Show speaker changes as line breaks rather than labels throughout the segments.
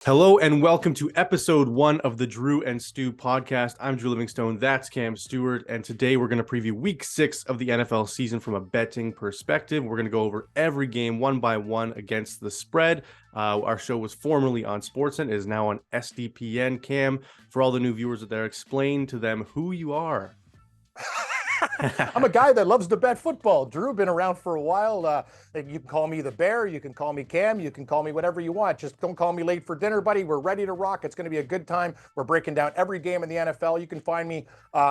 Hello and welcome to episode 1 of the Drew and Stu podcast. I'm Drew Livingstone. That's Cam Stewart. And today we're going to preview week 6 of the NFL season from a betting perspective. We're going to go over every game one by one against the spread. Our show was formerly on Sportsnet. It is now on SDPN. Cam, for all the new viewers out there, explain to them who you are.
I'm a guy that loves to bet football. Drew, been around for a while. You can call me the Bear. You can call me Cam. You can call me whatever you want. Just don't call me late for dinner, buddy. We're ready to rock. It's going to be a good time. We're breaking down every game in the NFL. You can find me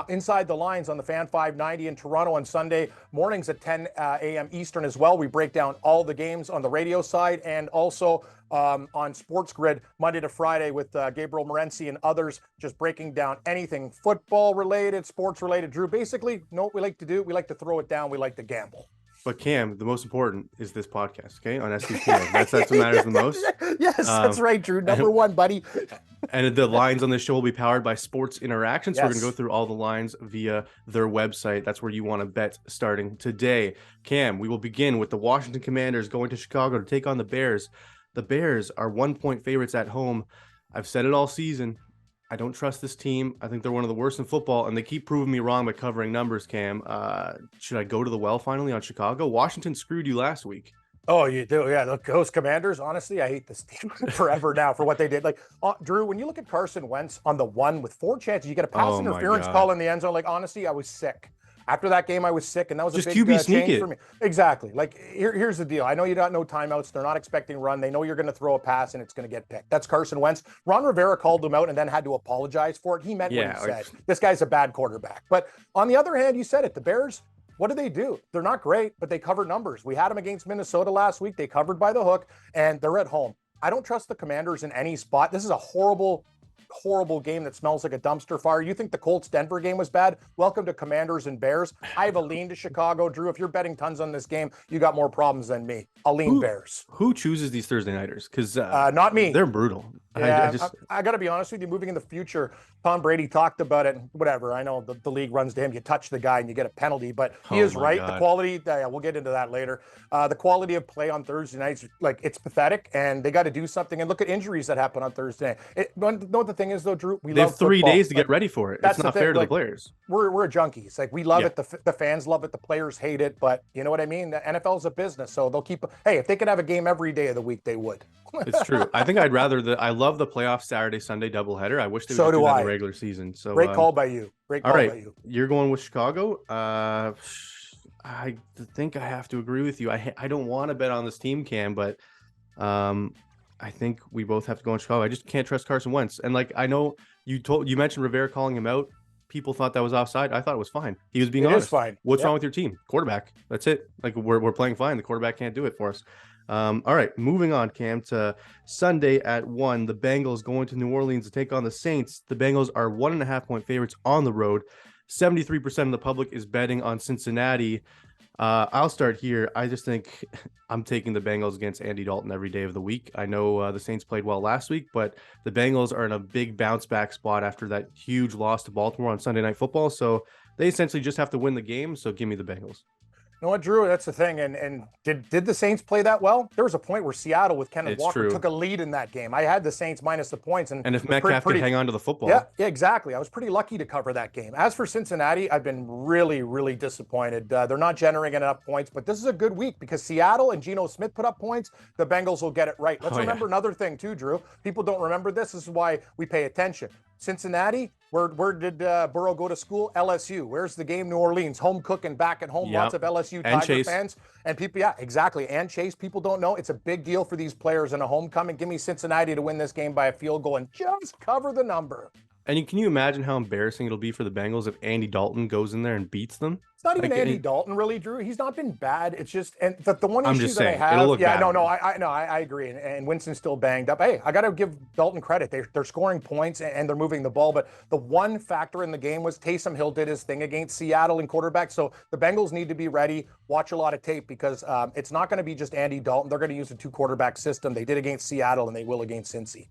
inside the lines on the Fan 590 in Toronto on Sunday mornings at 10 a.m. Eastern as well. We break down all the games on the radio side and also on Sports Grid Monday to Friday with Gabriel Morency and others, just breaking down anything football related, sports related. Drew, basically, know what we like to do? We like to throw it down. We like to gamble.
But Cam, the most important is this podcast, okay? On SDPN. That's what matters the most.
Yes, that's right, Drew. Number one, buddy.
And the lines on this show will be powered by Sports Interaction. So
Yes.
we're going to go through all the lines via their website. That's where you want to bet starting today. Cam, we will begin with the Washington Commanders going to Chicago to take on the Bears. The Bears are 1-point favorites at home. I've said it all season. I don't trust this team. I think they're one of the worst in football, and they keep proving me wrong by covering numbers, Cam. Should I go to the well finally on Chicago? Washington screwed you last week.
Oh, you do? Yeah, look, those Commanders, honestly, I hate this team forever now for what they did. Like, Drew, when you look at Carson Wentz on the one with 4 chances, you get a pass interference call in the end zone. Like, honestly, I was sick. After that game, I was sick, and that was
Just
a big
QB sneak
change
it.
for me. Exactly. Like, here's the deal. I know you got no timeouts. They're not expecting run. They know you're going to throw a pass, and it's going to get picked. That's Carson Wentz. Ron Rivera called him out and then had to apologize for it. He meant what he said. This guy's a bad quarterback. But on the other hand, you said it. The Bears, what do? They're not great, but they cover numbers. We had them against Minnesota last week. They covered by the hook, and they're at home. I don't trust the Commanders in any spot. This is a horrible game that smells like a dumpster fire. You think the Colts-Denver game was bad? Welcome to Commanders and Bears. I have a lean to Chicago. Drew, if you're betting tons on this game, you got more problems than me. I'll lean Bears.
Who chooses these Thursday nighters? Because
not me.
They're brutal.
Yeah, I got to be honest with you. Moving in the future, Tom Brady talked about it. Whatever. I know the league runs to him. You touch the guy and you get a penalty, but he is right.
God.
The quality, we'll get into that later. The quality of play on Thursday nights, like, it's pathetic, and they got to do something. And look at injuries that happen on Thursday. Know what the thing is, though, Drew?
They have 3 days to get ready for it. It's not fair to the players.
We're junkies. Like, we love it. The fans love it. The players hate it. But you know what I mean? The NFL's a business, so they'll keep. Hey, if they could have a game every day of the week, they would.
It's true. I think I'd rather I love the playoff Saturday, Sunday doubleheader. I wish they would do that in the regular season. So
great call by you. Great call by you.
You're going with Chicago. I think I have to agree with you. I don't want to bet on this team, Cam, but I think we both have to go in Chicago. I just can't trust Carson Wentz. And like, I know you mentioned Rivera calling him out. People thought that was offside. I thought it was fine. He was being honest.
It is fine.
What's wrong with your team? Quarterback. That's it. Like, we're playing fine. The quarterback can't do it for us. All right, moving on, Cam, to Sunday at 1. The Bengals going to New Orleans to take on the Saints. The Bengals are 1.5-point favorites on the road. 73% of the public is betting on Cincinnati. I'll start here. I just think I'm taking the Bengals against Andy Dalton every day of the week. I know the Saints played well last week, but the Bengals are in a big bounce back spot after that huge loss to Baltimore on Sunday Night Football. So they essentially just have to win the game. So give me the Bengals.
You know what, Drew? That's the thing. And did the Saints play that well? There was a point where Seattle with Kenneth Walker took a lead in that game. I had the Saints minus the points. And
if Metcalf could hang on to the football.
Yeah, exactly. I was pretty lucky to cover that game. As for Cincinnati, I've been really, really disappointed. They're not generating enough points, but this is a good week because Seattle and Geno Smith put up points. The Bengals will get it right. Let's remember another thing too, Drew. People don't remember this. This is why we pay attention. Cincinnati, where did Burrow go to school? LSU. Where's the game? New Orleans. Home cooking back at home. Lots of LSU Tiger fans. And people, exactly. And Chase, people don't know. It's a big deal for these players in a homecoming. Give me Cincinnati to win this game by a field goal and just cover the number.
And can you imagine how embarrassing it'll be for the Bengals if Andy Dalton goes in there and beats them?
It's not even Andy Dalton, really, Drew. He's not been bad. It's just, and the one issue that I have. I agree. And Winston's still banged up. Hey, I got to give Dalton credit. They're scoring points and they're moving the ball. But the one factor in the game was Taysom Hill did his thing against Seattle and quarterback. So the Bengals need to be ready. Watch a lot of tape because it's not going to be just Andy Dalton. They're going to use a 2-quarterback system. They did against Seattle and they will against Cincy.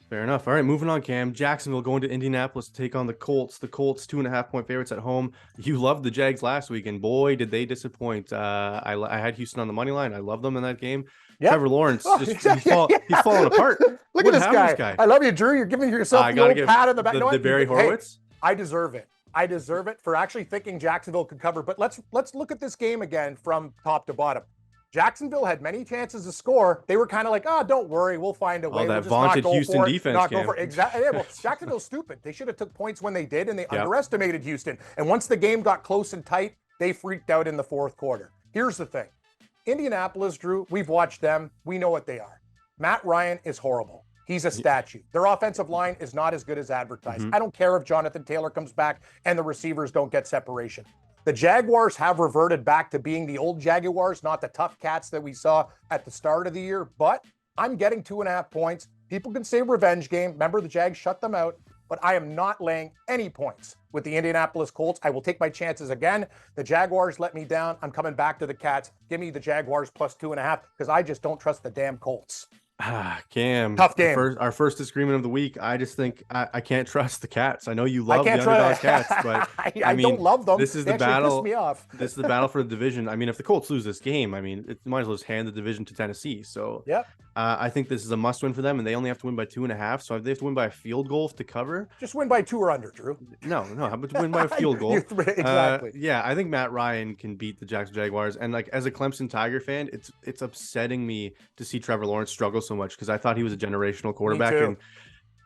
Fair enough. All right, moving on, Cam. Jacksonville going to Indianapolis to take on the Colts. The Colts, 2.5-point favorites at home. You loved the Jags last week, and boy, did they disappoint. I had Houston on the money line. I love them in that game.
Yep.
Trevor Lawrence,
Oh,
just
exactly.
he's falling apart.
Look
What
at this
happened to
guy.
this guy?
I love you, Drew. You're giving yourself
I
the
gotta
old
give
pat on the back.
the Barry
Hey,
Horowitz.
I deserve it. I deserve it for actually thinking Jacksonville could cover. But let's look at this game again from top to bottom. Jacksonville had many chances to score. They were kind of like, oh, don't worry, we'll find a way.
Oh, that
We'll just
vaunted
not go
Houston
for it,
defense,
not
Cam.
go for it. Exactly. Yeah, well, Jacksonville's stupid. They should have took points when they did, and they
Yep.
underestimated Houston. And once the game got close and tight, they freaked out in the fourth quarter. Here's the thing. Indianapolis, Drew, we've watched them. We know what they are. Matt Ryan is horrible. He's a statue. Their offensive line is not as good as advertised.
Mm-hmm.
I don't care if Jonathan Taylor comes back and the receivers don't get separation. The Jaguars have reverted back to being the old Jaguars, not the tough cats that we saw at the start of the year. But I'm getting 2.5 points. People can say revenge game. Remember, the Jags shut them out. But I am not laying any points with the Indianapolis Colts. I will take my chances again. The Jaguars let me down. I'm coming back to the Cats. Give me the Jaguars plus 2.5 because I just don't trust the damn Colts.
Cam,
Tough game.
Our first disagreement of the week. I just think I can't trust the Cats. I know you love the underdog Cats, but
I mean, don't love them.
This is
They
the
actually
battle.
piss me off.
This is the battle for the division. I mean, if the Colts lose this game, I mean, it might as well just hand the division to Tennessee. So
yeah,
I think this is a must win for them, and they only have to win by 2.5. So if they have to win by a field goal to cover,
just win by 2 or under, Drew.
No. How about win by a field goal?
Exactly.
Yeah, I think Matt Ryan can beat the Jacksonville Jaguars, and like as a Clemson Tiger fan, it's upsetting me to see Trevor Lawrence struggle so much because I thought he was a generational quarterback, and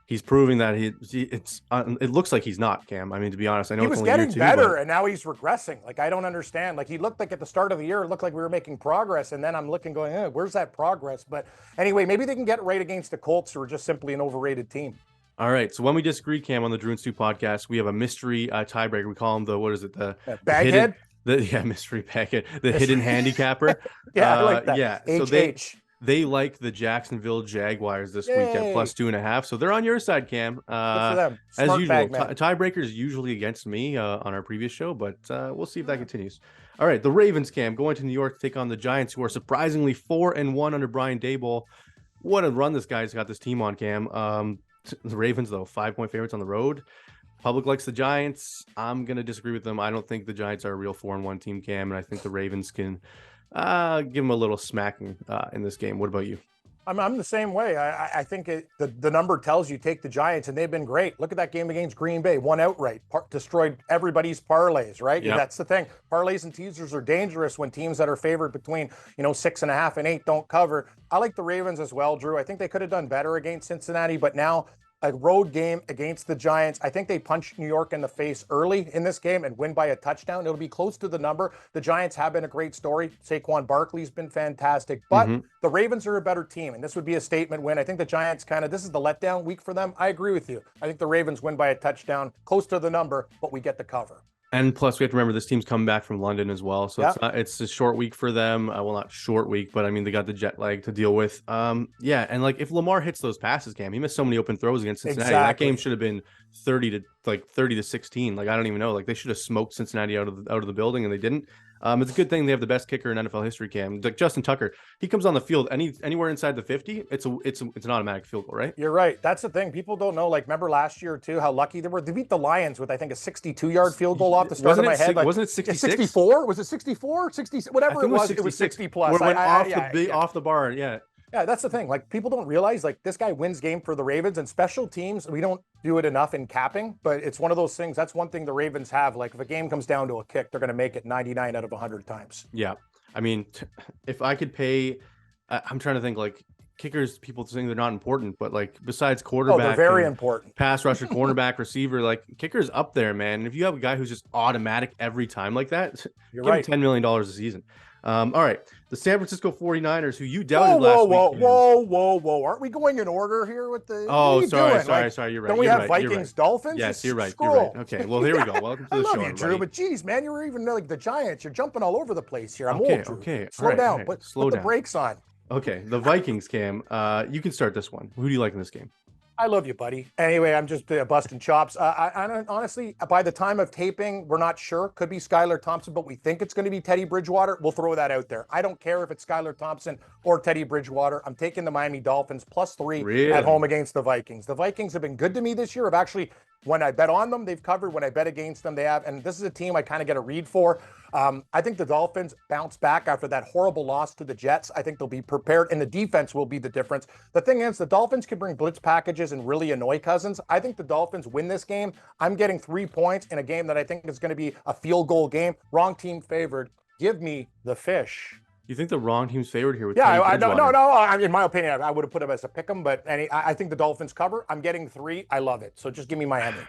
he's proving that it looks like he's not, Cam. I mean, to be honest, I know
he
it's
was
only
getting
year 2,
better, and now he's regressing. Like, I don't understand. Like, he looked like at the start of the year, it looked like we were making progress, and then I'm looking, going, where's that progress? But anyway, maybe they can get right against the Colts, who are just simply an overrated team.
All right. So when we disagree, Cam, on the Drew and Stu podcast, we have a mystery tiebreaker. We call him the
baghead.
Mystery baghead, the hidden handicapper.
Yeah, I like that.
Yeah. So they like the Jacksonville Jaguars this week at plus 2.5. So they're on your side, Cam.
Good for them.
As
Smart
usual,
tiebreaker
is usually against me on our previous show, but we'll see if that continues. All right, the Ravens, Cam, going to New York to take on the Giants, who are surprisingly 4-1 under Brian Daboll. What a run this guy's got this team on, Cam. The Ravens, though, 5-point favorites on the road. Public likes the Giants. I'm going to disagree with them. I don't think the Giants are a real 4-1 team, Cam, and I think the Ravens can give them a little smacking in this game. What about you?
I'm the same way. I think the number tells you take the Giants, and they've been great. Look at that game against Green Bay, won outright, destroyed everybody's parlays, right?
Yep.
That's the thing. Parlays and teasers are dangerous when teams that are favored between 6.5 and 8 don't cover. I like the Ravens as well, Drew. I think they could have done better against Cincinnati, but now a road game against the Giants. I think they punch New York in the face early in this game and win by a touchdown. It'll be close to the number. The Giants have been a great story. Saquon Barkley's been fantastic, but the Ravens are a better team, and this would be a statement win. I think the Giants this is the letdown week for them. I agree with you. I think the Ravens win by a touchdown, close to the number, but we get the cover.
And plus, we have to remember this team's coming back from London as well, so it's a short week for them. Well, not short week, but I mean they got the jet lag to deal with. Yeah, and like if Lamar hits those passes, Cam, he missed so many open throws against Cincinnati. Exactly. That game should have been 30-16. Like I don't even know. Like they should have smoked Cincinnati out of the building, and they didn't. It's a good thing they have the best kicker in NFL history, Cam. Like Justin Tucker, he comes on the field anywhere inside the 50, it's an automatic field goal, right?
You're right. That's the thing. People don't know. Like, remember last year too, how lucky they were. They beat the Lions with I think a 62-yard field goal off the start of my head.
Wasn't it 66?
64? Was it 64? 60? Whatever it was. It was 60 plus.
Went off the bar. Yeah.
Yeah, that's the thing. Like, people don't realize, like, this guy wins game for the Ravens, and special teams, we don't do it enough in capping, but it's one of those things. That's one thing the Ravens have. Like, if a game comes down to a kick, they're going to make it 99 out of 100 times.
Yeah. I mean, if I could pay, I'm trying to think, like, kickers, people think they're not important, but, like, besides quarterback,
they're very important.
Pass rusher, cornerback, receiver, like, kickers up there, man. And if you have a guy who's just automatic every time like that, give him $10 million a season. All right. The San Francisco 49ers, who you doubted last week.
Whoa. Aren't we going in order here with the...
Oh, sorry. You're right.
Don't we have Vikings, Dolphins?
Yes, you're right. Okay, well, here we go. Welcome to the show,
you, Drew, but geez, man, you're even like the Giants. You're jumping all over the place here. I'm old, Drew.
Okay.
Slow down. Put the brakes on.
Okay, the Vikings, Cam. You can start this one. Who do you like in this game?
I love you, buddy. Anyway, I'm just busting chops. I honestly, by the time of taping, we're not sure. Could be Skylar Thompson, but we think it's going to be Teddy Bridgewater. We'll throw that out there. I don't care if it's Skylar Thompson or Teddy Bridgewater. I'm taking the Miami Dolphins +3 at home against the Vikings. The Vikings have been good to me this year. I've actually When I bet on them, they've covered. When I bet against them, they have. And this is a team I kind of get a read for. I think the Dolphins bounce back after that horrible loss to the Jets. I think they'll be prepared, and the defense will be the difference. The thing is, the Dolphins can bring blitz packages and really annoy Cousins. I think the Dolphins win this game. I'm getting 3 points in a game that I think is going to be a field goal game. Wrong team favored. Give me the fish.
You think the wrong team's favored here? With
no. In my opinion, I would have put him as a pick 'em, but I think the Dolphins cover. I'm getting 3. I love it. So just give me Miami.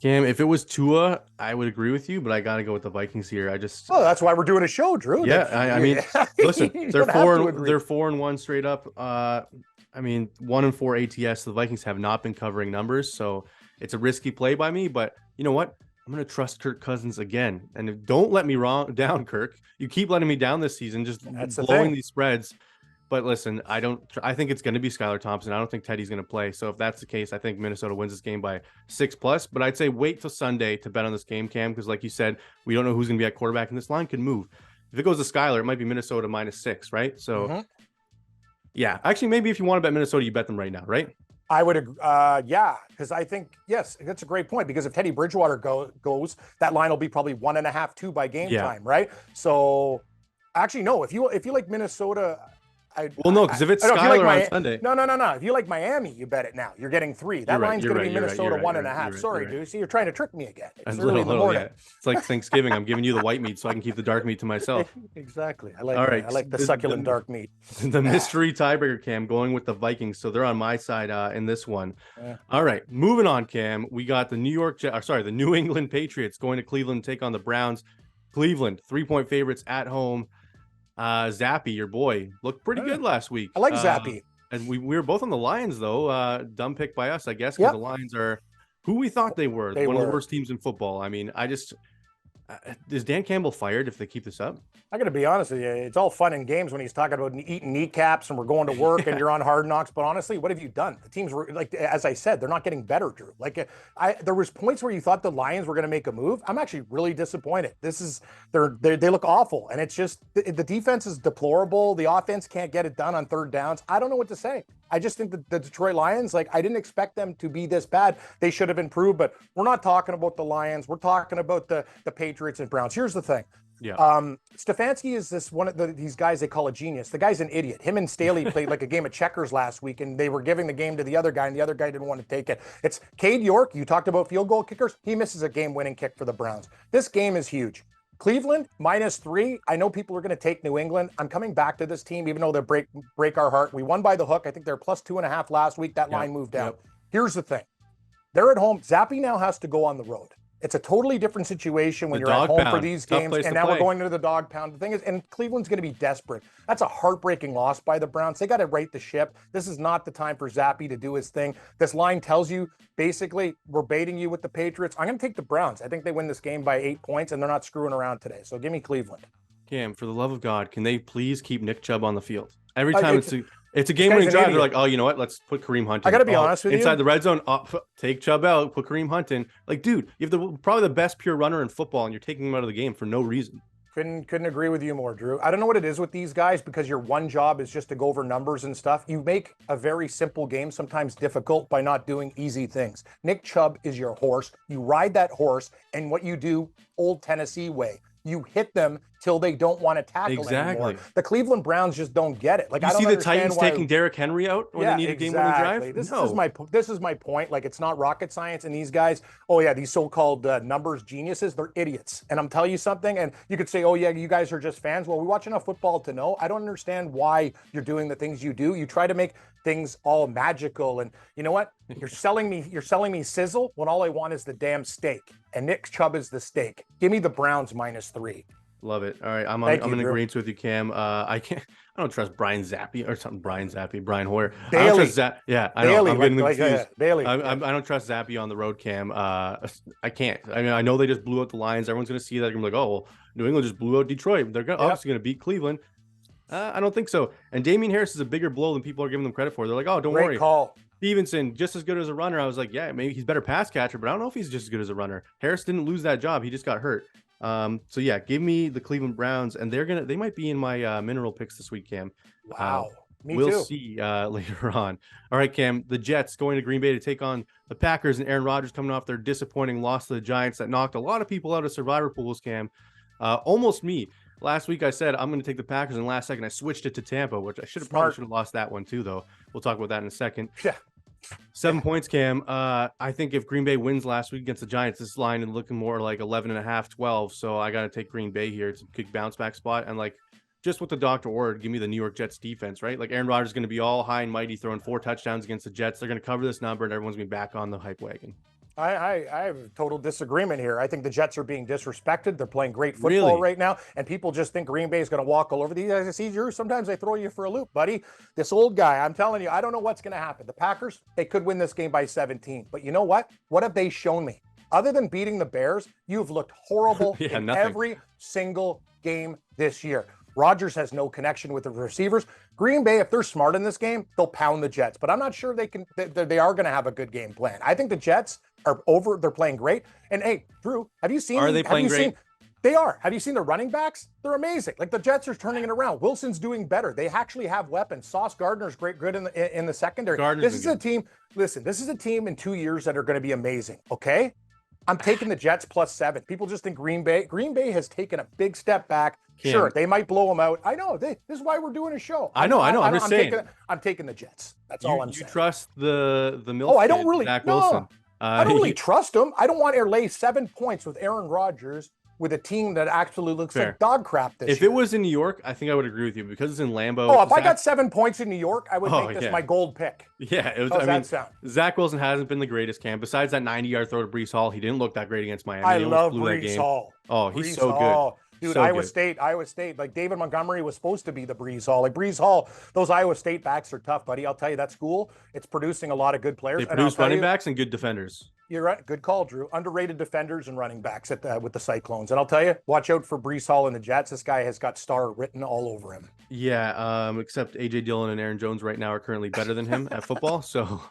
Cam, if it was Tua, I would agree with you, but I got to go with the Vikings here.
That's why we're doing a show, Drew.
Yeah, I mean, listen, they're 4-1 straight up. I mean, 1-4 ATS. The Vikings have not been covering numbers, so it's a risky play by me. But you know what? I'm going to trust Kirk Cousins again. And don't let me down, Kirk. You keep letting me down this season, just blowing these spreads. But listen, I think it's going to be Skylar Thompson. I don't think Teddy's going to play. So if that's the case, I think Minnesota wins this game by 6+. But I'd say wait till Sunday to bet on this game, Cam, because like you said, we don't know who's going to be at quarterback, and this line could move. If it goes to Skylar, it might be Minnesota -6, right? So, yeah. Actually, maybe if you want to bet Minnesota, you bet them right now, right?
I would, because I think, yes, that's a great point, because if Teddy Bridgewater goes, that line will be probably 1.5, 2 by game time, right? So, actually, no, if you like Minnesota,
no, because if it's Skylar on Sunday.
No. If you like Miami, you bet it now. You're getting 3. That line's going to be Minnesota 1.5. Sorry, dude. See, you're trying to trick me again. It's early in the morning.
Yeah. It's like Thanksgiving. I'm giving you the white meat so I can keep the dark meat to myself.
Exactly. I like the succulent dark meat.
The mystery tiebreaker, Cam, going with the Vikings. So they're on my side in this one.
Yeah.
All right, moving on, Cam. We got the the New England Patriots going to Cleveland to take on the Browns. Cleveland, 3-point favorites at home. Zappy, your boy, looked pretty good last week.
I like Zappy.
And we were both on the Lions, though. Dumb pick by us, I guess, because the Lions are who we thought they were. One of the worst teams in football. I mean, is Dan Campbell fired if they keep this up?
I got to be honest with you. It's all fun and games when he's talking about eating kneecaps and we're going to work and you're on Hard Knocks. But honestly, what have you done? The teams were, like, as I said, they're not getting better, Drew. Like, there was points where you thought the Lions were going to make a move. I'm actually really disappointed. They look awful. And it's just, the defense is deplorable. The offense can't get it done on third downs. I don't know what to say. I just think that the Detroit Lions, like, I didn't expect them to be this bad. They should have improved, but we're not talking about the Lions. We're talking about the Patriots and Browns. Here's the thing.
Yeah.
Stefanski is one of these guys they call a genius. The guy's an idiot. Him and Staley played like a game of checkers last week, and they were giving the game to the other guy, and the other guy didn't want to take it. It's Cade York. You talked about field goal kickers. He misses a game-winning kick for the Browns. This game is huge. Cleveland -3. I know people are going to take New England. I'm coming back to this team, even though they break our heart. We won by the hook. I think they're +2.5 last week. That line moved down. Here's the thing. They're at home. Zappy now has to go on the road. It's a totally different situation when you're at home for these games. And now we're going into the dog pound. The thing is, and Cleveland's going to be desperate. That's a heartbreaking loss by the Browns. They got to right the ship. This is not the time for Zappy to do his thing. This line tells you, basically, we're baiting you with the Patriots. I'm going to take the Browns. I think they win this game by 8 points, and they're not screwing around today. So give me Cleveland.
Cam, for the love of God, can they please keep Nick Chubb on the field? Every time it's a game-winning drive, they're like, oh, you know what? Let's put Kareem Hunt in.
I got to be honest with you.
Inside the red zone, take Chubb out, put Kareem Hunt in. Like, dude, you have probably the best pure runner in football, and you're taking him out of the game for no reason.
Couldn't agree with you more, Drew. I don't know what it is with these guys, because your one job is just to go over numbers and stuff. You make a very simple game sometimes difficult by not doing easy things. Nick Chubb is your horse. You ride that horse, and what you do, old Tennessee way. You hit them till they don't want to tackle anymore. The Cleveland Browns just don't get it. Like,
you
I don't
see the Titans taking Derrick Henry out when they need a game-winning drive?
This is my point. Like, it's not rocket science, and these guys, these so-called numbers geniuses, they're idiots. And I'm telling you something, and you could say, oh yeah, you guys are just fans. Well, we watch enough football to know. I don't understand why you're doing the things you do. You try to make things all magical, and you know what? You're selling me sizzle when all I want is the damn steak. And Nick Chubb is the steak. Give me the Browns -3.
Love it. All right, I'm in agreement with you, Cam. I don't trust Brian Hoyer.
Bailey.
I don't trust I know.
Bailey,
I'm getting
confused. Bailey.
I don't trust Zappy on the road, Cam. I can't. I mean, I know they just blew out the Lions. Everyone's going to see that. They're going to be like, oh, well, New England just blew out Detroit. They're obviously going to beat Cleveland. I don't think so. And Damian Harris is a bigger blow than people are giving them credit for. They're like, oh, don't worry.
Great call.
Stevenson, just as good as a runner. I was like, yeah, maybe he's better pass catcher, but I don't know if he's just as good as a runner. Harris didn't lose that job. He just got hurt. So yeah, give me the Cleveland Browns, and they might be in my mineral picks this week, Cam.
Wow. Me
we'll
too.
see later on. All right, Cam, the Jets going to Green Bay to take on the Packers, and Aaron Rodgers coming off their disappointing loss to the Giants that knocked a lot of people out of survivor pools, Cam. Almost me. Last week I said I'm going to take the Packers, and last second I switched it to Tampa, which I probably should have lost that one too, though. We'll talk about that in a second.
Yeah.
7 points, Cam. I think if Green Bay wins last week against the Giants, this line is looking more like 11.5, 12. So I got to take Green Bay here. It's a good bounce back spot. And like just what the doctor ordered, give me the New York Jets defense, right? Like Aaron Rodgers is going to be all high and mighty, throwing 4 touchdowns against the Jets. They're going to cover this number, and everyone's going to be back on the hype wagon.
I have a total disagreement here. I think the Jets are being disrespected. They're playing great football right now, and people just think Green Bay is going to walk all over these guys. See, Drew, sometimes they throw you for a loop, buddy. This old guy, I'm telling you, I don't know what's going to happen. The Packers, they could win this game by 17. But you know what? What have they shown me? Other than beating the Bears, you've looked horrible in every single game this year. Rodgers has no connection with the receivers. Green Bay, if they're smart in this game, they'll pound the Jets. But I'm not sure they are going to have a good game plan. I think the Jets are over. They're playing great. And hey, Drew, have you seen?
Are they playing great?
They are. Have you seen the running backs? They're amazing. Like the Jets are turning it around. Wilson's doing better. They actually have weapons. Sauce Gardner's good in the secondary. This is a team. Listen, this is a team in 2 years that are going to be amazing. Okay, I'm taking the Jets +7. People just think Green Bay. Green Bay has taken a big step back. Sure, they might blow them out. I know. This is why we're doing a show.
I know. I'm just saying.
I'm taking the Jets. That's all I'm saying.
You trust the Mills?
Oh, I don't really.
Zach
no,
Wilson.
I don't really trust him. I don't want to lay 7 points with Aaron Rodgers with a team that actually looks like dog crap this year.
If it was in New York, I think I would agree with you because it's in Lambeau.
Oh, if I got 7 points in New York, I would make this my gold pick.
Yeah, it was.
How's that sound?
Zach Wilson hasn't been the greatest, Cam. Besides that 90-yard throw to Breece Hall, he didn't look that great against Miami.
I love Breece Hall.
Oh, he's so good.
Dude, so Iowa State, like David Montgomery was supposed to be the Breece Hall. Like Breece Hall, those Iowa State backs are tough, buddy. I'll tell you, that school, it's producing a lot of good players.
They produce running backs and good defenders.
You're right. Good call, Drew. Underrated defenders and running backs with the Cyclones. And I'll tell you, watch out for Breece Hall and the Jets. This guy has got star written all over him.
Yeah, except A.J. Dillon and Aaron Jones right now are currently better than him at football. So,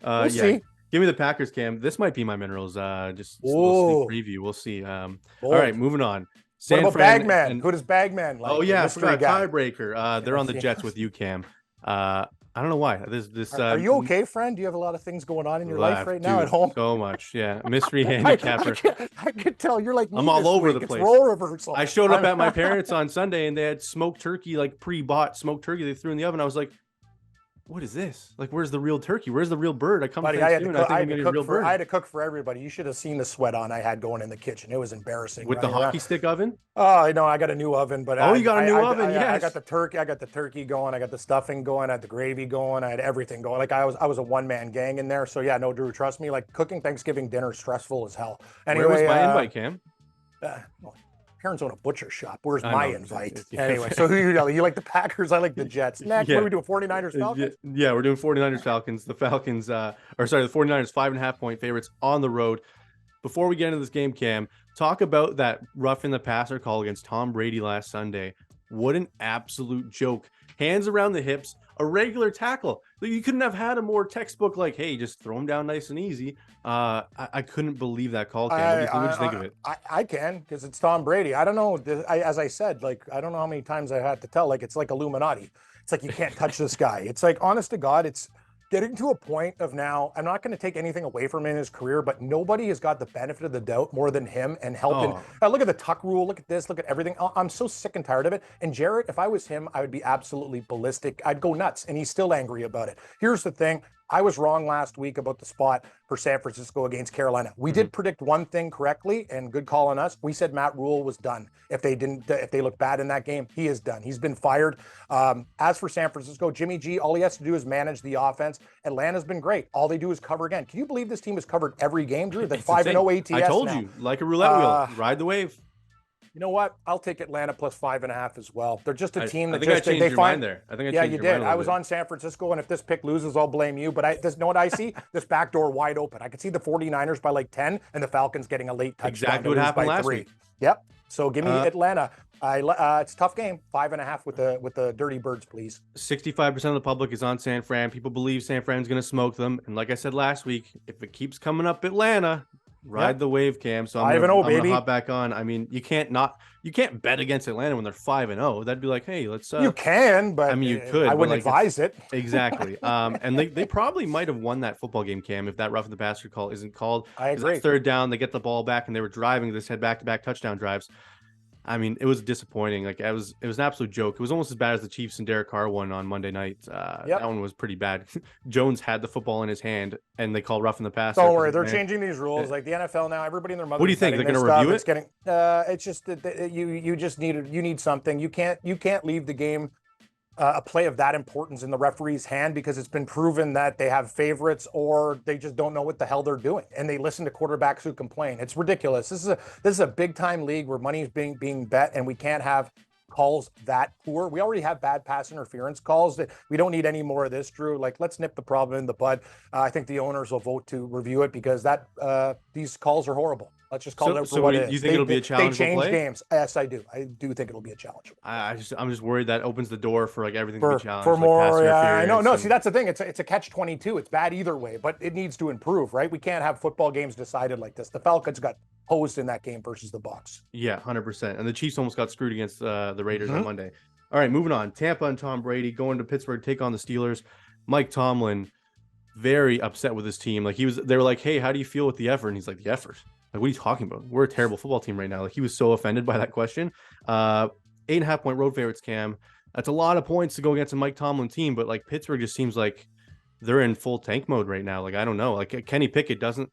we'll see.
Give me the Packers, Cam. This might be my Minerals. Just a little sneak preview. We'll see. All right, moving on.
What about Bagman? Who does Bagman like?
Oh yeah, I forgot tiebreaker. They're on the Jets with you, Cam. I don't know why.
Are you okay, friend? Do you have a lot of things going on in your life right now at home?
So much, yeah. Mystery handicapper.
I could tell you're like me.
I'm all over the place.
It's role reversal.
I showed up at my parents' on Sunday and they had smoked turkey, like pre-bought smoked turkey. They threw in the oven. I was like, what is this? Like, where's the real turkey? Where's the real bird? I had
to cook for everybody. You should have seen the sweat on I had going in the kitchen. It was embarrassing.
With the hockey stick oven?
Oh, no, I got a new oven. But
you got a new oven? Yes.
I got the turkey going. I got the stuffing going. I had the gravy going. I had everything going. Like I was a one-man gang in there. So yeah, no, Drew, trust me. Like cooking Thanksgiving dinner is stressful as hell. Anyway,
where was my invite, Cam?
Parents own a butcher shop. Where's my invite? Anyway, so who you like the Packers? I like the Jets. Next, what are we doing? 49ers Falcons?
Yeah, we're doing 49ers Falcons. The 49ers 5.5 point favorites on the road. Before we get into this game, Cam, talk about that roughing the passer call against Tom Brady last Sunday. What an absolute joke. Hands around the hips, a regular tackle. You couldn't have had a more textbook like, hey, just throw him down nice and easy. I couldn't believe that call, Cam. What did you think of it?
I can, because it's Tom Brady. I don't know. As I said, like, I don't know how many times I had to tell, like, it's like Illuminati. It's like, you can't touch this guy. It's like, honest to God, it's getting to a point of now, I'm not going to take anything away from him in his career, but nobody has got the benefit of the doubt more than him and helping. Look at the tuck rule. Look at this. Look at everything. I'm so sick and tired of it. And Jarrett, if I was him, I would be absolutely ballistic. I'd go nuts. And he's still angry about it. Here's the thing. I was wrong last week about the spot for San Francisco against Carolina. We did predict one thing correctly, and good call on us. We said Matt Rule was done. If they look bad in that game, he is done. He's been fired. As for San Francisco, Jimmy G, all he has to do is manage the offense. Atlanta's been great. All they do is cover again. Can you believe this team has covered every game, Drew? They're 5-0 ATS.
I told you, like a roulette wheel, ride the wave.
You know what? I'll take Atlanta +5.5 as well. They're just a team that
I changed your mind there. I think I changed
you did. I was on San Francisco, and if this pick loses, I'll blame you. But you know what I see? This back door wide open. I could see the 49ers by like 10, and the Falcons getting a late touchdown.
Exactly what happened last week.
Yep. So give me Atlanta. It's a tough game. 5.5 with the Dirty Birds, please.
65% of the public is on San Fran. People believe San Fran's going to smoke them. And like I said last week, if it keeps coming up Atlanta, Ride the wave, Cam. So I'm
5-0,
gonna
baby.
hop back on. I mean, you can't bet against Atlanta when they're 5-0. That'd be like, hey, let's
You can,
I
but
mean, you could,
I
but
wouldn't
like
advise it.
exactly. And they probably might have won that football game, Cam, if that roughing the passer call isn't called.
I
Because that
agree.
third down, they get the ball back and they were driving. This had back-to-back touchdown drives. I mean, it was disappointing. Like it was an absolute joke. It was almost as bad as the Chiefs and Derek Carr one on Monday night. That one was pretty bad. Jones had the football in his hand, and they called roughing the passer.
Don't worry, they're changing these rules. Like the NFL now, everybody and their mother.
What do you think? They're going to review it?
It's getting. It's just that you just need something. You can't leave the game. A play of that importance in the referee's hand because it's been proven that they have favorites or they just don't know what the hell they're doing and they listen to quarterbacks who complain. It's ridiculous. This is a big time league where money is being bet and we can't have calls that poor. We already have bad pass interference calls. That we don't need any more of this, Drew. Like let's nip the problem in the bud. I think the owners will vote to review it because these calls are horrible. Let's just call it out for what it is.
You think it'll be a challenge?
They change games. Yes, I do. I do think it'll be a challenge.
I'm just worried that opens the door for like everything to be challenged.
For more, yeah. No.
And...
See, that's the thing. It's a catch-22. It's bad either way, but it needs to improve, right? We can't have football games decided like this. The Falcons got hosed in that game versus the Bucs.
Yeah, 100%. And the Chiefs almost got screwed against the Raiders on Monday. All right, moving on. Tampa and Tom Brady going to Pittsburgh, take on the Steelers. Mike Tomlin, very upset with his team. Like they were like, "Hey, how do you feel with the effort?" And he's like, "The effort? Like, what are you talking about? We're a terrible football team right now." Like he was so offended by that question. 8.5 point road favorites, Cam. That's a lot of points to go against a Mike Tomlin team, but like Pittsburgh just seems like they're in full tank mode right now. Like I don't know. Like Kenny Pickett doesn't.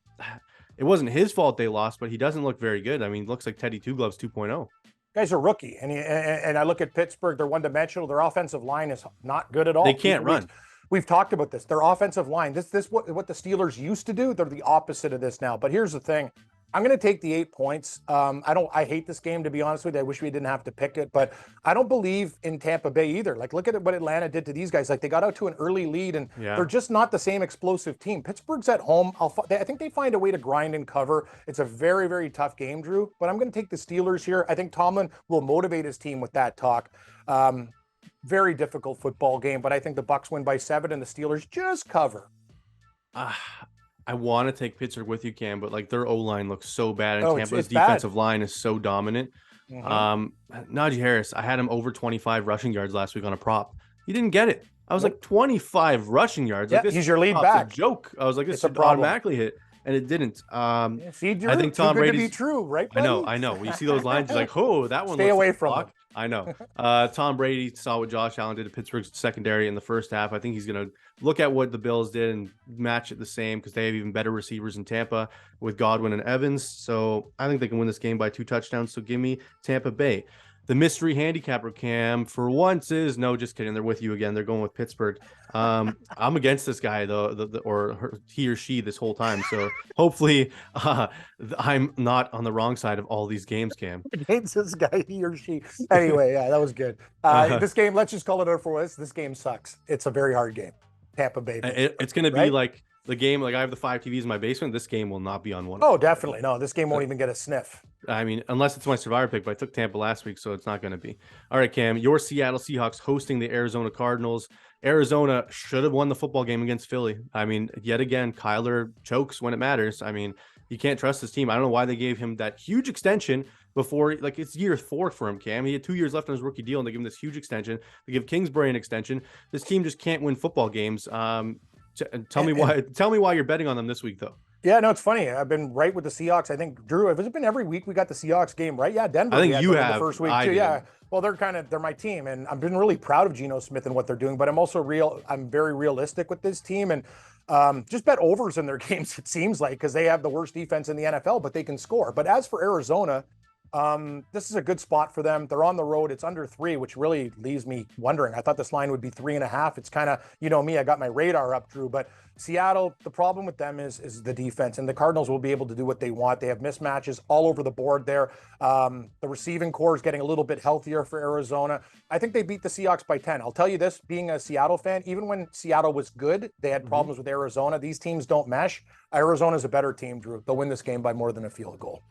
It wasn't his fault they lost, but he doesn't look very good. I mean, looks like Teddy Two Gloves 2.0.
Guy's a rookie, and I look at Pittsburgh. They're one-dimensional. Their offensive line is not good at all.
They can't run.
We've talked about this. Their offensive line. This what the Steelers used to do. They're the opposite of this now. But here's the thing. I'm going to take the 8 points. I hate this game, to be honest with you. I wish we didn't have to pick it, but I don't believe in Tampa Bay either. Like, look at what Atlanta did to these guys. Like, they got out to an early lead, and they're just not the same explosive team. Pittsburgh's at home. I think they find a way to grind and cover. It's a very, very tough game, Drew, but I'm going to take the Steelers here. I think Tomlin will motivate his team with that talk. Very difficult football game, but I think the Bucs win by 7 and the Steelers just cover.
I want to take Pittsburgh with you, Cam, but like their O-line looks so bad, and Tampa's defensive line is so dominant. Najee Harris, I had him over 25 rushing yards last week on a prop. He didn't get it. I was like 25 rushing yards.
Yeah,
like,
he's your lead back.
A joke. I was like, this should automatically hit, and it didn't. I think Tom Brady's
to be true, right? Buddy?
I know. When you see those lines, you're like, oh, that one.
Stay away from it.
I know. Tom Brady saw what Josh Allen did to Pittsburgh's secondary in the first half. I think he's going to look at what the Bills did and match it the same because they have even better receivers in Tampa with Godwin and Evans. So I think they can win this game by 2 touchdowns. So give me Tampa Bay. The mystery handicapper, Cam, for once is no, just kidding. They're with you again. They're going with Pittsburgh. I'm against this guy though, he or she this whole time. So hopefully, I'm not on the wrong side of all these games, Cam.
Against this guy, he or she. Anyway, yeah, that was good. This game, let's just call it out for us. This game sucks. It's a very hard game. Tampa Bay.
It's going to be like the game. Like I have the 5 TVs in my basement. This game will not be on one.
Oh, definitely. No, this game won't even get a sniff.
I mean, unless it's my survivor pick, but I took Tampa last week, so it's not going to be. All right, Cam, your Seattle Seahawks hosting the Arizona Cardinals. Arizona should have won the football game against Philly. I mean, yet again, Kyler chokes when it matters. I mean, you can't trust this team. I don't know why they gave him that huge extension before, like it's year 4 for him, Cam. He had 2 years left on his rookie deal, and they give him this huge extension. They give Kingsbury an extension. This team just can't win football games. Tell me why you're betting on them this week, though.
Yeah, no, it's funny. I've been right with the Seahawks. I think, Drew, has it been every week we got the Seahawks game, right? Yeah, Denver.
I think you have.
The first week, too. Yeah. Well, they're my team, and I've been really proud of Geno Smith and what they're doing, but I'm very realistic with this team, and just bet overs in their games, it seems like, because they have the worst defense in the NFL, but they can score. But as for Arizona, this is a good spot for them. They're on the road. It's under 3, which really leaves me wondering. I thought this line would be 3.5. It's kind of, me, I got my radar up, Drew, but Seattle, the problem with them is the defense, and the Cardinals will be able to do what they want. They have mismatches all over the board there. The receiving core is getting a little bit healthier for Arizona. I think they beat the Seahawks by 10. I'll tell you this, being a Seattle fan, even when Seattle was good, they had problems with Arizona. These teams don't mesh. Arizona's a better team, Drew. They'll win this game by more than a field goal.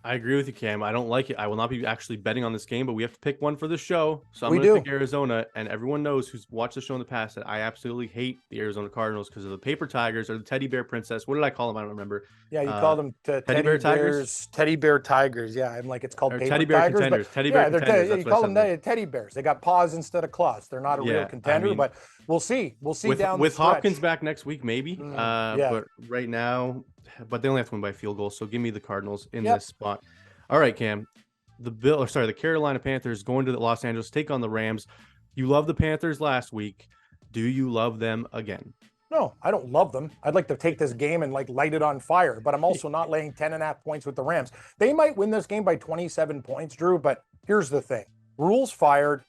I agree with you, Cam. I don't like it. I will not be actually betting on this game, but we have to pick one for the show. So I'm
We
going to
do.
pick Arizona. And everyone knows who's watched the show in the past that I absolutely hate the Arizona Cardinals because of the paper tigers or the teddy bear princess. What did I call them? I don't remember.
Yeah, you
Uh,
call them
Teddy bear tigers
teddy bear tigers. Yeah, I'm like it's called
or
paper
teddy bear
tigers, but
contenders. Teddy bear
yeah,
contenders.
yeah,
That's
you
what I
call
said.
them teddy bears. They got paws instead of claws. They're not a real
Yeah, I
contender,
mean,
but we'll see. We'll see down the
with Hopkins
stretch.
back next week, maybe.
Yeah.
But right now, but they only have to win by field goal. So give me the Cardinals in
Yep.
this spot. All right, Cam. The Carolina Panthers going to Los Angeles, take on the Rams. You love the Panthers last week. Do you love them again?
No, I don't love them. I'd like to take this game and like light it on fire, but I'm also not laying 10.5 points with the Rams. They might win this game by 27 points, Drew, but here's the thing. Rules fired.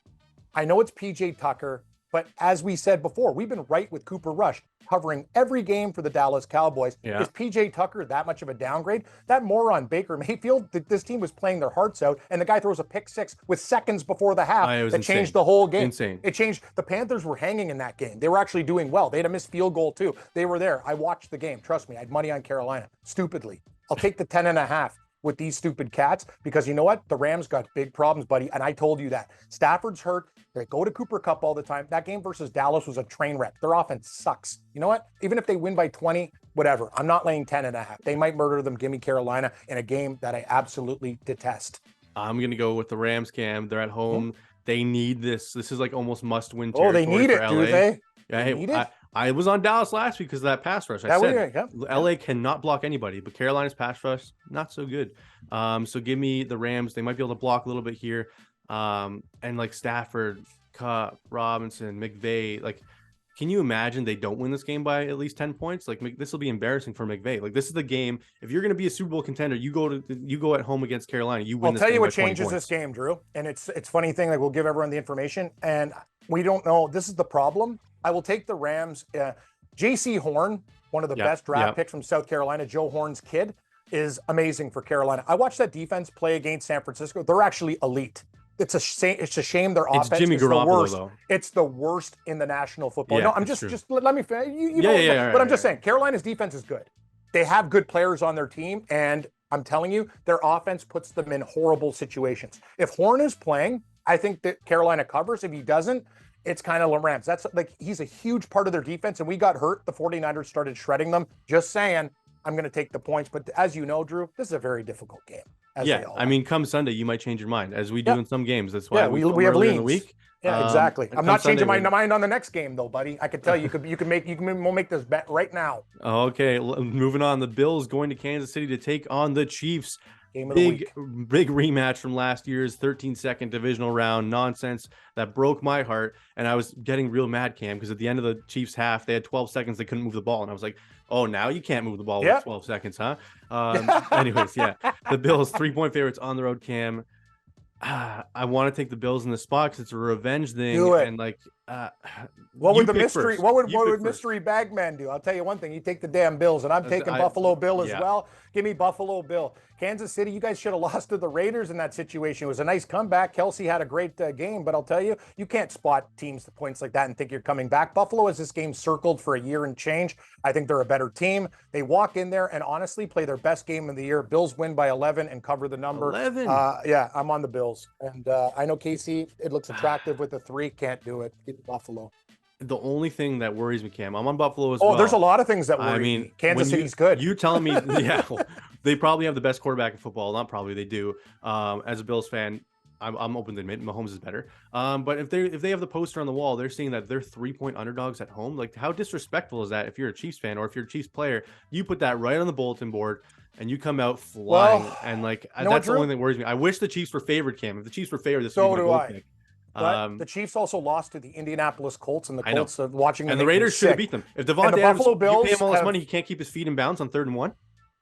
I know it's PJ Tucker, but as we said before, we've been right with Cooper Rush covering every game for the Dallas Cowboys.
Yeah.
Is PJ Tucker that much of a downgrade? That moron Baker Mayfield, this team was playing their hearts out, and the guy throws a pick six with seconds before the half that changed the whole game.
Insane.
It changed. The Panthers were hanging in that game. They were actually doing well. They had a missed field goal too. They were there. I watched the game. Trust me, I had money on Carolina. Stupidly. I'll take the 10.5 with these stupid cats because you know what? The Rams got big problems, buddy. And I told you that. Stafford's hurt. They go to Cooper Kupp all the time. That game versus Dallas was a train wreck. Their offense sucks. You know what? Even if they win by 20, whatever. I'm not laying 10.5. They might murder them. Give me Carolina in a game that I absolutely detest.
I'm going to go with the Rams, Cam. They're at home. They need this. This is like almost must-win
Oh,
territory
they need it,
for
do
LA.
they?
Yeah,
They need it?
I was on Dallas last week because of that pass rush. I said
Yeah.
LA cannot block anybody, but Carolina's pass rush, not so good. So give me the Rams. They might be able to block a little bit here. And like Stafford, Kupp, Robinson, McVay, like, can you imagine they don't win this game by at least 10 points? Like, this will be embarrassing for McVay. Like, this is the game. If you're going to be a Super Bowl contender, you go at home against Carolina. You win.
I'll
this
tell
game
you
by
what
20
changes
points.
this game, Drew. And it's funny thing. Like we'll give everyone the information, and we don't know. This is the problem. I will take the Rams. J.C. Horn, one of the best draft picks from South Carolina, Joe Horn's kid, is amazing for Carolina. I watched that defense play against San Francisco. They're actually elite. It's a shame their offense
Jimmy
is the
Garoppolo,
worst.
though.
It's the worst in the National Football.
Yeah,
no, I'm just let me finish. But I'm just saying Carolina's defense is good. They have good players on their team, and I'm telling you, their offense puts them in horrible situations. If Horn is playing, I think that Carolina covers. If he doesn't, it's kind of Rams. That's like he's a huge part of their defense, and we got hurt. The 49ers started shredding them. Just saying, I'm going to take the points. But as you know, Drew, this is a very difficult game.
I mean, come Sunday, you might change your mind, as we do in some games. That's why we
have leans.
In the week.
Yeah, exactly. I'm not changing my mind on the next game, though, buddy. I can tell you, we'll make this bet right now.
Okay, moving on. The Bills going to Kansas City to take on the Chiefs.
Game of the week.
Big rematch from last year's 13-second divisional round nonsense that broke my heart. And I was getting real mad, Cam, because at the end of the Chiefs half, they had 12 seconds. They couldn't move the ball. And I was like, oh, now you can't move the ball with 12 seconds, huh? Anyways, the Bills 3-point favorites on the road, Cam. I want to take the Bills in the spot because it's a revenge thing.
Do it.
And like,
what would the mystery? What would mystery bagman do? I'll tell you one thing. You take the damn Bills, and I'm taking Buffalo Bill as well. Give me Buffalo Bill. Kansas City, you guys should have lost to the Raiders in that situation. It was a nice comeback. Kelsey had a great game, but I'll tell you, you can't spot teams to points like that and think you're coming back. Buffalo has this game circled for a year and change. I think they're a better team. They walk in there and honestly play their best game of the year. Bills win by 11 and cover the number.
11?
I'm on the Bills. And I know KC, it looks attractive with the 3. Can't do it. Get Buffalo.
The only thing that worries me, Cam, I'm on Buffalo as well.
Oh, there's a lot of things that worry me. Kansas City's good.
You telling me, they probably have the best quarterback in football. Not probably, they do. As a Bills fan, I'm open to admit Mahomes is better. But if they have the poster on the wall, they're seeing that they're 3-point underdogs at home. Like, how disrespectful is that? If you're a Chiefs fan or if you're a Chiefs player, you put that right on the bulletin board and you come out flying. And like, that's the only thing that worries me. I wish the Chiefs were favored, Cam. If the Chiefs were favored, this would be my goal pick.
But the Chiefs also lost to the Indianapolis Colts, and the Colts are watching them.
And the Raiders should have beat them. If Devontae Adams, you pay him all this money, he can't keep his feet in bounds on 3rd and 1.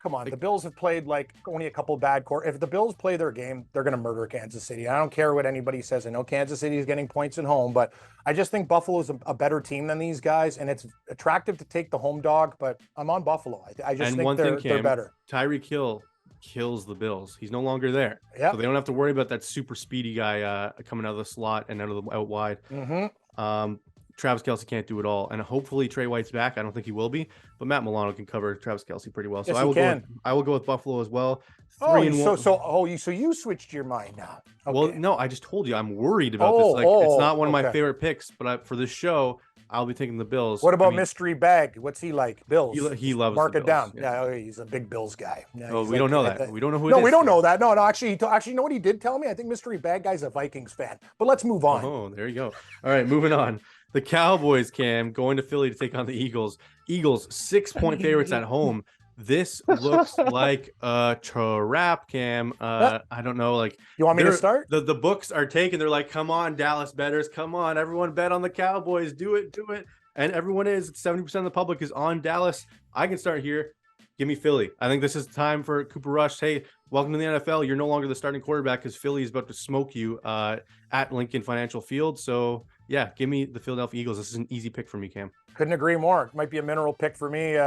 Come on, the Bills have played like only a couple bad If the Bills play their game, they're going to murder Kansas City. I don't care what anybody says. I know Kansas City is getting points at home, but I just think Buffalo is a better team than these guys, and it's attractive to take the home dog. But I'm on Buffalo. I just think they're better.
Tyreek Hill kills the Bills. He's no longer there. So they don't have to worry about that super speedy guy coming out of the slot and out wide. Travis Kelce can't do it all, and hopefully Trey White's back. I don't think he will be, but Matt Milano can cover Travis Kelce pretty well. So
Yes,
I
he
will
can.
I will go with Buffalo as well.
Oh,
3-1.
so you switched your mind now. Okay.
Well, no, I just told you I'm worried about this. Like, it's not one of my favorite picks, but for this show, I'll be taking the Bills.
What about Mystery Bag? What's he like? Bills.
He loves
mark
the
it
Bills.
down. Yeah, he's a big Bills guy. Yeah,
oh, we don't know that. We don't know who.
No, we don't know that. No. Actually, you know what he did tell me? I think Mystery Bag guy's a Vikings fan. But let's move on.
Oh, there you go. All right, moving on. The Cowboys, Cam, going to Philly to take on the Eagles. Eagles 6-point favorites at home. This looks like a trap, Cam. I don't know. Like,
you want me to start?
The books are taken. They're like, come on, Dallas bettors, come on, everyone bet on the Cowboys. Do it. And everyone is. 70% of the public is on Dallas. I can start here. Give me Philly. I think this is time for Cooper Rush. Hey, welcome to the NFL. You're no longer the starting quarterback because Philly is about to smoke you at Lincoln Financial Field. So, yeah, give me the Philadelphia Eagles. This is an easy pick for me, Cam.
Couldn't agree more. It might be a mineral pick for me.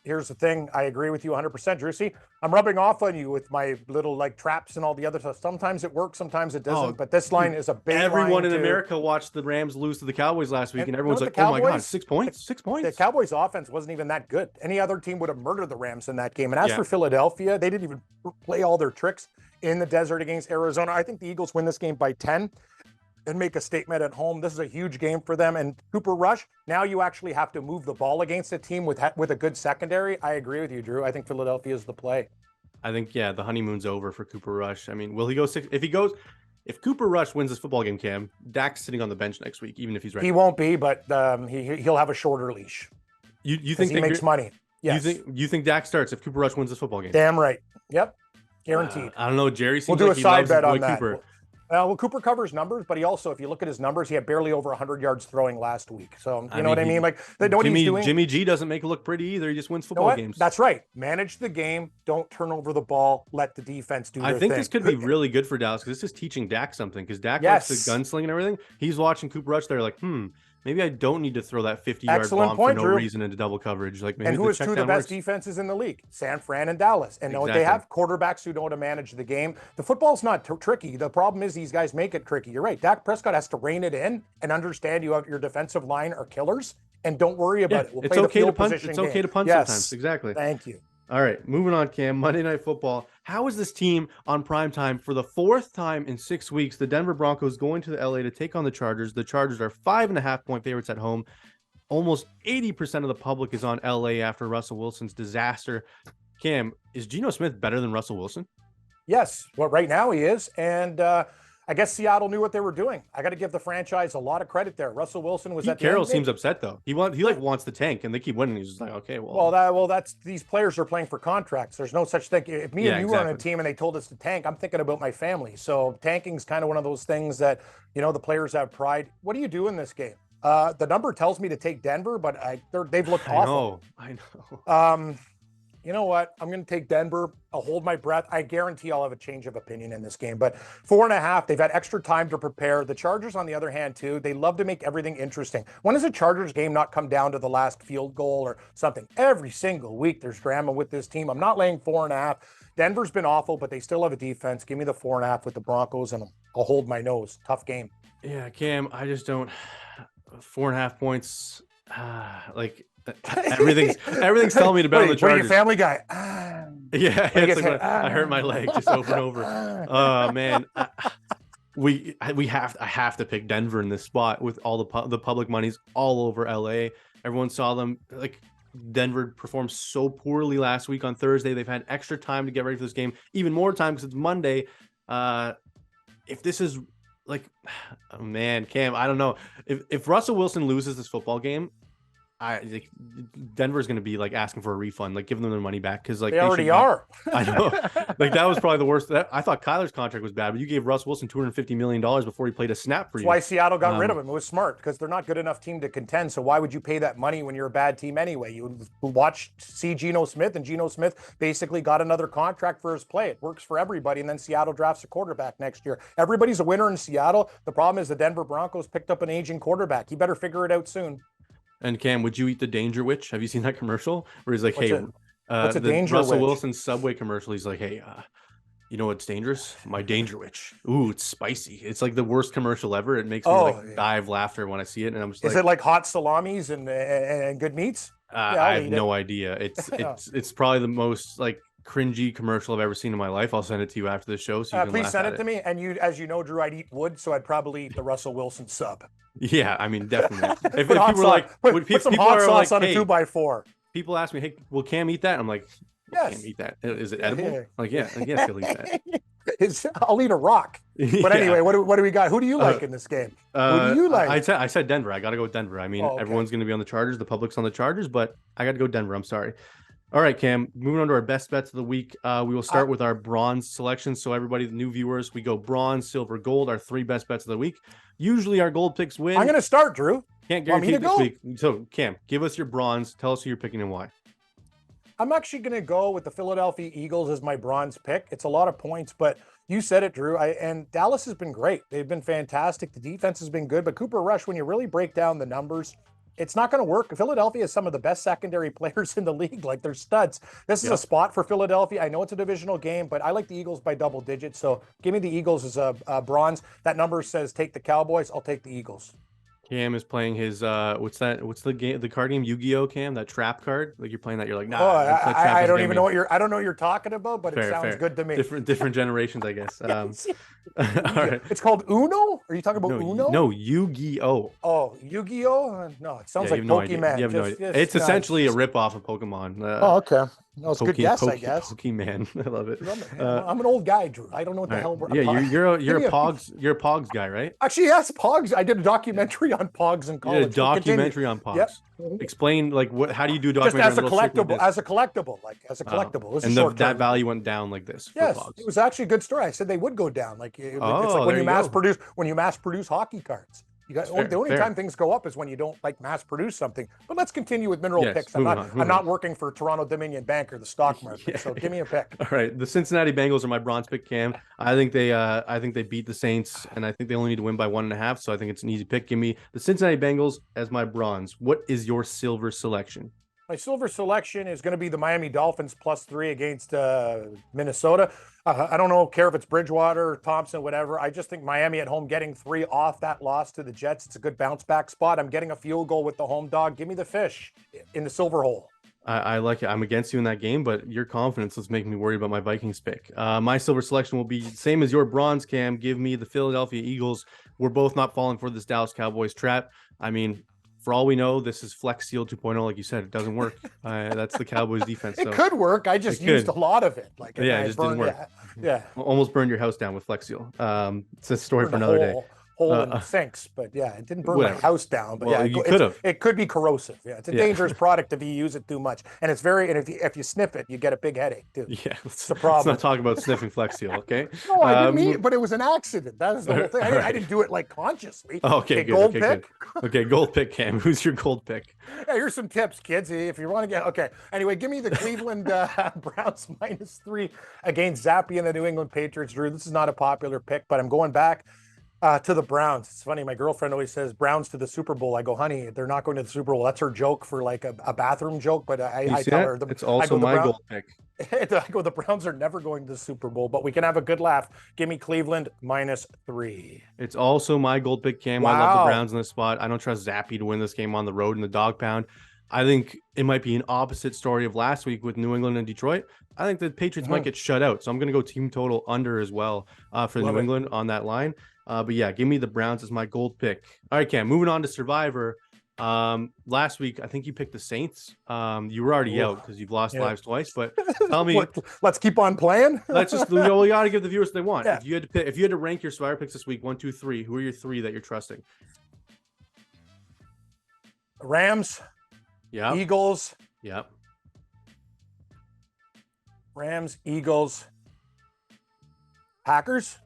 Here's the thing. I agree with you 100%, Drewsy. I'm rubbing off on you with my little like traps and all the other stuff. Sometimes it works, sometimes it doesn't. But this line is a big
Everyone in America watched the Rams lose to the Cowboys last week, and everyone's like, oh my God, 6 points? 6 points?
The Cowboys offense wasn't even that good. Any other team would have murdered the Rams in that game. And as for Philadelphia, they didn't even play all their tricks in the desert against Arizona. I think the Eagles win this game by 10. And make a statement at home. This is a huge game for them. And Cooper Rush, now you actually have to move the ball against a team with a good secondary. I agree with you, Drew. I think Philadelphia is the play.
I think, the honeymoon's over for Cooper Rush. I mean, will he go 6? If Cooper Rush wins this football game, Cam, Dak's sitting on the bench next week, even if he's ready.
He won't be, but he'll have a shorter leash.
You think
he makes money? Yes.
You think Dak starts if Cooper Rush wins this football game?
Damn right. Yep. Guaranteed.
I don't know. Jerry seems
we'll do
like
a side bet on
that. Cooper.
Well, Cooper covers numbers, but he also, if you look at his numbers, he had barely over 100 yards throwing last week. So, you know what I mean? Like, they know what he's doing.
Jimmy G doesn't make it look pretty either. He just wins football games.
That's right. Manage the game. Don't turn over the ball. Let the defense do their thing.
I think this could be really good for Dallas because this is teaching Dak something because Dak likes the gunsling and everything. He's watching Cooper Rush there like, maybe I don't need to throw that 50-yard bomb for no reason into double coverage. Like, maybe
and who is two of the best defenses in the league? San Fran and Dallas. And they have quarterbacks who know how to manage the game. The football's not tricky. The problem is these guys make it tricky. You're right. Dak Prescott has to rein it in and understand you have your defensive line are killers and don't worry about it. We'll
it's okay to punt. It's okay to punt sometimes. Exactly.
Thank you.
All right, moving on, Cam. Monday Night Football. How is this team on primetime for the 4th time in 6 weeks? The Denver Broncos going to the LA to take on the Chargers. The Chargers are 5.5-point favorites at home. Almost 80% of the public is on LA after Russell Wilson's disaster. Cam, is Geno Smith better than Russell Wilson?
Yes. Well, right now he is. And I guess Seattle knew what they were doing. I got to give the franchise a lot of credit there. Russell Wilson was
Pete Carroll seems upset though. He wants the tank, and they keep winning. He's just like, okay,
that's these players are playing for contracts. There's no such thing. If me and you were on a team and they told us to tank, I'm thinking about my family. So tanking is kind of one of those things that the players have pride. What do you do in this game? The number tells me to take Denver, but they've looked awful.
I know.
You know what? I'm going to take Denver. I'll hold my breath. I guarantee I'll have a change of opinion in this game. But 4.5, they've had extra time to prepare. The Chargers, on the other hand, too, they love to make everything interesting. When does a Chargers game not come down to the last field goal or something? Every single week there's drama with this team. I'm not laying 4.5. Denver's been awful, but they still have a defense. Give me the 4.5 with the Broncos, and I'll hold my nose. Tough game.
Yeah, Cam, I just don't. 4.5 points, everything's telling me to bet on the Chargers.
What are you, Family Guy?
Yeah, I hurt my leg just over and over. Oh man, I have to pick Denver in this spot with all the public money's all over LA. Everyone saw them. Like, Denver performed so poorly last week on Thursday. They've had extra time to get ready for this game, even more time because it's Monday. If this is oh man, Cam, I don't know if Russell Wilson loses this football game. Denver's going to be asking for a refund, giving them their money back because
they already are.
I know. That was probably the worst. I thought Kyler's contract was bad, but you gave Russ Wilson $250 million before he played a snap for you.
That's why Seattle got rid of him. It was smart because they're not good enough team to contend. So why would you pay that money when you're a bad team anyway? You see Geno Smith, and Geno Smith basically got another contract for his play. It works for everybody, and then Seattle drafts a quarterback next year. Everybody's a winner in Seattle. The problem is the Denver Broncos picked up an aging quarterback. He better figure it out soon.
And Cam, would you eat the Danger Witch? Have you seen that commercial where he's like, what's a
Danger
Russell
Witch?
Wilson's Subway commercial? He's like, hey, You know what's dangerous? My Danger Witch. Ooh, it's spicy. It's like the worst commercial ever. It makes me
Oh,
like die of laughter when I see it, and I'm just
is
like,
it like hot salamis and good meats? Yeah,
I
I'll
have
eat it.
no idea. It's probably the most like cringy commercial I've ever seen in my life. I'll send it to you after the show so you can
Please
laugh
send
at
it to me. And as you know, Drew, I'd eat wood, so I'd probably eat the Russell Wilson sub.
Yeah, I mean, definitely. If
Put hot
people are like,
sauce, put some
people
hot
are
sauce
like,
on a
hey,
2x4.
people ask me, hey, will Cam eat that? I'm like,
Yes.
Cam eat that. Is it
Yeah,
edible?
yeah.
Like, yeah, I guess he'll eat that.
I'll eat a rock. But
Yeah.
anyway, what do we got? Who do you like in this game? Who do you like?
I said Denver. I got to go with Denver. I mean,
Oh, okay.
everyone's going to be on the Chargers. The public's on the Chargers, but I got to go Denver. I'm sorry. All right, Cam. Moving on to our best bets of the week. We will start with our bronze selection. So everybody, the new viewers, we go bronze, silver, gold. Our 3 best bets of the week. Usually our gold picks win.
I'm going to start, Drew.
Can't guarantee this week. So Cam, give us your bronze. Tell us who you're picking and why.
I'm actually going to go with the Philadelphia Eagles as my bronze pick. It's a lot of points, but you said it, Drew. And Dallas has been great. They've been fantastic. The defense has been good, but Cooper Rush, when you really break down the numbers, it's not going to work. Philadelphia has some of the best secondary players in the league. Like, they're studs. This is a spot for Philadelphia. I know it's a divisional game, but I like the Eagles by double digits. So give me the Eagles as a bronze. That number says take the Cowboys. I'll take the Eagles.
Cam is playing his what's the game, the card game, Yu-Gi-Oh, Cam, that trap card. Like, you're playing that, you're like, nah.
Oh, I don't even know I don't know what you're talking about, but it sounds good to me.
Different generations, I guess. All right.
It's called Uno? Are you talking about Uno?
No, Yu-Gi-Oh.
Oh, Yu-Gi-Oh? No, it sounds like
no
Pokemon.
You have no idea. It's essentially a ripoff of Pokemon.
Oh, okay. No, it's a good guess, I guess.
Pokemon. I love it.
I'm an old guy, Drew. I don't know what the hell.
Yeah, you're a Pogs guy, right?
Actually, yes, Pogs. I did a documentary on Pogs in college.
You did a documentary on Pogs. Yep. Explain, like, how do you do a documentary?
Just as a collectible.
That value went down like this.
Yes,
Pogs.
it was actually a good story. I said they would go down. Like, it's like when you mass produce hockey cards. The only time things go up is when you don't like mass produce something. But let's continue with mineral picks. I'm not working for Toronto Dominion Bank or the stock market. So give me a pick.
All right, the Cincinnati Bengals are my bronze pick, Cam. I think they beat the Saints, and I think they only need to win by 1.5. So I think it's an easy pick. Give me the Cincinnati Bengals as my bronze. What is your silver selection?
My silver selection is going to be the Miami Dolphins +3 against Minnesota. I don't care if it's Bridgewater, Thompson, whatever. I just think Miami at home getting 3 off that loss to the Jets. It's a good bounce back spot. I'm getting a field goal with the home dog. Give me the fish in the silver hole.
I like it. I'm against you in that game, but your confidence is making me worried about my Vikings pick. My silver selection will be same as your bronze, Cam. Give me the Philadelphia Eagles. We're both not falling for this Dallas Cowboys trap. I mean, for all we know, this is Flex Seal 2.0. Like you said, it doesn't work. That's the Cowboys defense.
It could work. I just used a lot of it. Like,
it just didn't work.
Yeah.
Almost burned your house down with Flex Seal. It's a story for another day.
Hole in the sinks, but it didn't burn my house down. But
you could have.
It could be corrosive. Yeah, it's a dangerous product if you use it too much, and it's if you sniff it, you get a big headache too.
Yeah,
it's a problem.
Let's not talk about sniffing Flex Seal, okay?
No, I didn't mean it, but it was an accident. That was the whole thing. I didn't do it like consciously.
Okay, good.
Gold pick.
Good. Okay, gold pick, Cam. Who's your gold pick?
Yeah, here's some tips, kids. If you want to get Anyway, give me the Cleveland Browns -3 against Zappy and the New England Patriots. Drew, this is not a popular pick, but I'm going back to the Browns. It's funny. My girlfriend always says Browns to the Super Bowl. I go, honey, they're not going to the Super Bowl. That's her joke for like a bathroom joke. But I tell her
it's also my gold pick.
I go, the Browns are never going to the Super Bowl, but we can have a good laugh. Give me Cleveland -3.
It's also my gold pick, Cam. Wow. I love the Browns in this spot. I don't trust Zappy to win this game on the road in the dog pound. I think it might be an opposite story of last week with New England and Detroit. I think the Patriots might get shut out. So I'm going to go team total under as well for New England on that line. But yeah, give me the Browns as my gold pick. All right, Cam, moving on to Survivor. Last week, I think you picked the Saints. You were already out because you've lost lives twice, but tell me,
let's keep on playing.
We got to give the viewers what they want. Yeah. If you had to rank your Survivor picks this week, 1, 2, 3, who are your 3 that you're trusting?
Rams.
Yeah.
Eagles.
Yep.
Rams, Eagles, Packers.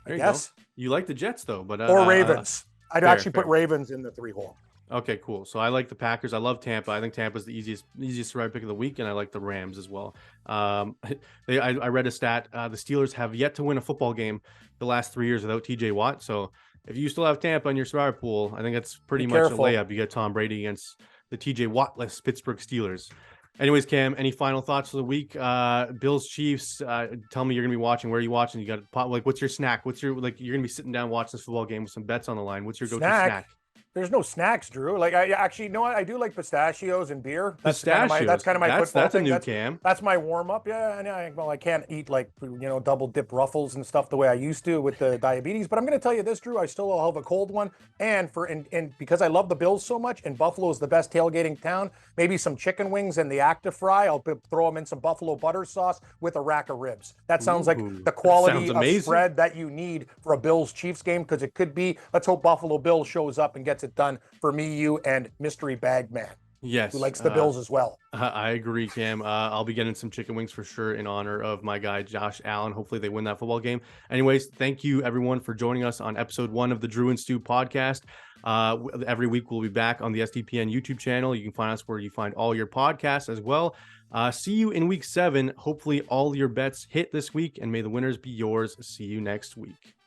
I guess.
You like the Jets though, but
or Ravens. I'd actually put Ravens in the 3 hole.
Okay, cool. So I like the Packers. I love Tampa. I think Tampa's the easiest survivor pick of the week, and I like the Rams as well. I read a stat. The Steelers have yet to win a football game the last 3 years without TJ Watt. So if you still have Tampa in your survivor pool, I think that's pretty much a layup. You get Tom Brady against the TJ Watt-less Pittsburgh Steelers. Anyways, Cam, any final thoughts for the week? Bills, Chiefs. Tell me you're gonna be watching. Where are you watching? You got like, what's your snack? What's your like? You're gonna be sitting down watching this football game with some bets on the line. What's your go-to
Snack.
snack?
There's no snacks, Drew. Like I actually, you know what? I do like pistachios and beer.
Pistachios.
That's kind of my football
That's a
thing.
new Cam.
That's my warm up. Yeah, and well, I can't eat like double dip ruffles and stuff the way I used to with the diabetes. But I'm going to tell you this, Drew. I still have a cold one, and because I love the Bills so much, and Buffalo is the best tailgating town. Maybe some chicken wings and the Active Fry. I'll throw them in some buffalo butter sauce with a rack of ribs. That sounds like the quality of spread that you need for a Bills Chiefs game, because it could be. Let's hope Buffalo Bills shows up and gets it done for me, you, and Mystery Bag Man.
Yes,
who likes the Bills as well.
I agree, Cam. I'll be getting some chicken wings for sure in honor of my guy Josh Allen. Hopefully they win that football game. Anyways, thank you everyone for joining us on episode 1 of the Drew and Stu podcast. Every week we'll be back on the SDPN YouTube channel. You can find us where you find all your podcasts as well. See you in week 7. Hopefully all your bets hit this week, and may the winners be yours. See you next week.